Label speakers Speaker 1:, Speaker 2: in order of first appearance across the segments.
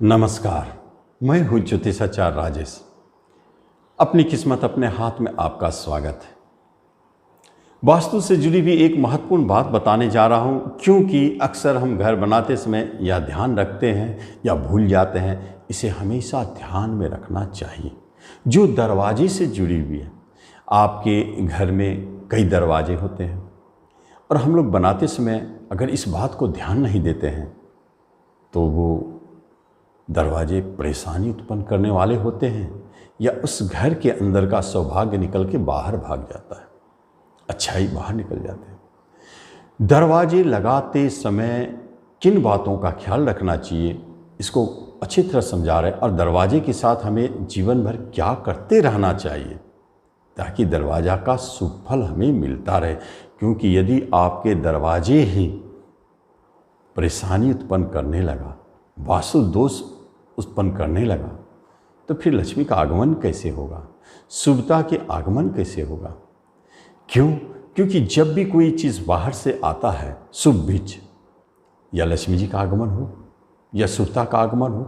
Speaker 1: नमस्कार, मैं हूँ ज्योतिषाचार्य राजेश। अपनी किस्मत अपने हाथ में आपका स्वागत है। वास्तु से जुड़ी हुई एक महत्वपूर्ण बात बताने जा रहा हूँ, क्योंकि अक्सर हम घर बनाते समय यह ध्यान रखते हैं या भूल जाते हैं। इसे हमेशा ध्यान में रखना चाहिए। जो दरवाजे से जुड़ी हुई है, आपके घर में कई दरवाजे होते हैं और हम लोग बनाते समय अगर इस बात को ध्यान नहीं देते हैं तो वो दरवाजे परेशानी उत्पन्न करने वाले होते हैं या उस घर के अंदर का सौभाग्य निकल के बाहर भाग जाता है, अच्छाई बाहर निकल जाते हैं। दरवाजे लगाते समय किन बातों का ख्याल रखना चाहिए, इसको अच्छी तरह समझा रहे हैं और दरवाजे के साथ हमें जीवन भर क्या करते रहना चाहिए ताकि दरवाजा का शुभ फल हमें मिलता रहे। क्योंकि यदि आपके दरवाजे ही परेशानी उत्पन्न करने लगा, वास्तु दोष उत्पन्न करने लगा, तो फिर लक्ष्मी का आगमन कैसे होगा, शुभता के आगमन कैसे होगा। क्यों? क्योंकि जब भी कोई चीज़ बाहर से आता है, शुभ बीज या लक्ष्मी जी का आगमन हो या शुभता का आगमन हो,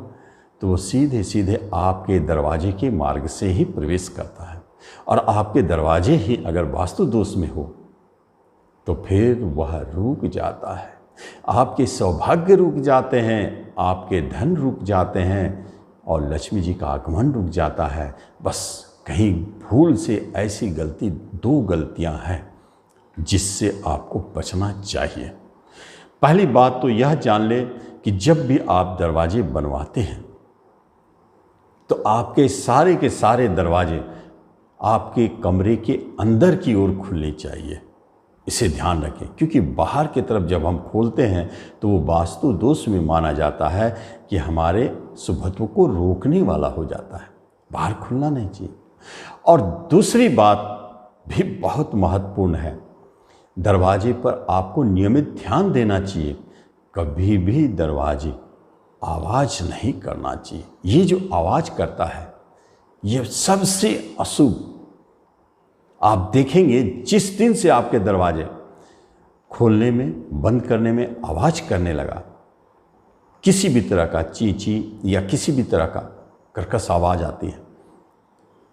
Speaker 1: तो वो सीधे सीधे आपके दरवाजे के मार्ग से ही प्रवेश करता है। और आपके दरवाजे ही अगर वास्तु दोष में हो तो फिर वह रुक जाता है, आपके सौभाग्य रुक जाते हैं, आपके धन रुक जाते हैं और लक्ष्मी जी का आगमन रुक जाता है। बस कहीं भूल से ऐसी गलती, दो गलतियां हैं जिससे आपको बचना चाहिए। पहली बात तो यह जान ले कि जब भी आप दरवाजे बनवाते हैं तो आपके सारे के सारे दरवाजे आपके कमरे के अंदर की ओर खुलने चाहिए। इसे ध्यान रखें, क्योंकि बाहर की तरफ जब हम खोलते हैं तो वो वास्तु दोष में माना जाता है कि हमारे शुभत्व को रोकने वाला हो जाता है। बाहर खुलना नहीं चाहिए। और दूसरी बात भी बहुत महत्वपूर्ण है, दरवाजे पर आपको नियमित ध्यान देना चाहिए। कभी भी दरवाजे आवाज़ नहीं करना चाहिए। ये जो आवाज़ करता है ये सबसे अशुभ। आप देखेंगे जिस दिन से आपके दरवाजे खोलने में बंद करने में आवाज़ करने लगा, किसी भी तरह का ची या किसी भी तरह का कर्कश आवाज़ आती है,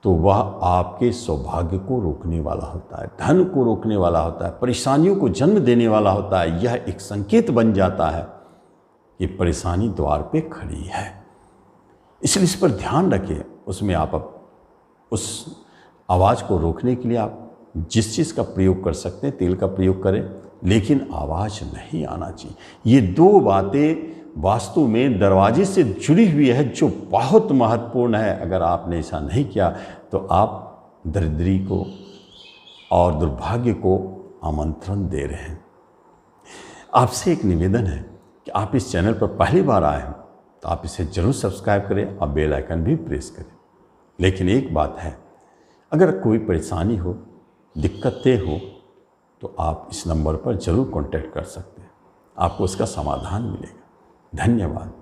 Speaker 1: तो वह आपके सौभाग्य को रोकने वाला होता है, धन को रोकने वाला होता है, परेशानियों को जन्म देने वाला होता है। यह एक संकेत बन जाता है कि परेशानी द्वार पे खड़ी है। इसलिए इस पर ध्यान रखें। उसमें आप उस आवाज़ को रोकने के लिए आप जिस चीज़ का प्रयोग कर सकते हैं, तेल का प्रयोग करें, लेकिन आवाज़ नहीं आना चाहिए। ये दो बातें वास्तु में दरवाजे से जुड़ी हुई है जो बहुत महत्वपूर्ण है। अगर आपने ऐसा नहीं किया तो आप दरिद्री को और दुर्भाग्य को आमंत्रण दे रहे हैं। आपसे एक निवेदन है कि आप इस चैनल पर पहली बार आए हैं तो आप इसे ज़रूर सब्सक्राइब करें और बेल आइकन भी प्रेस करें। लेकिन एक बात है, अगर कोई परेशानी हो, दिक्कतें हो, तो आप इस नंबर पर ज़रूर कांटेक्ट कर सकते हैं, आपको उसका समाधान मिलेगा। धन्यवाद।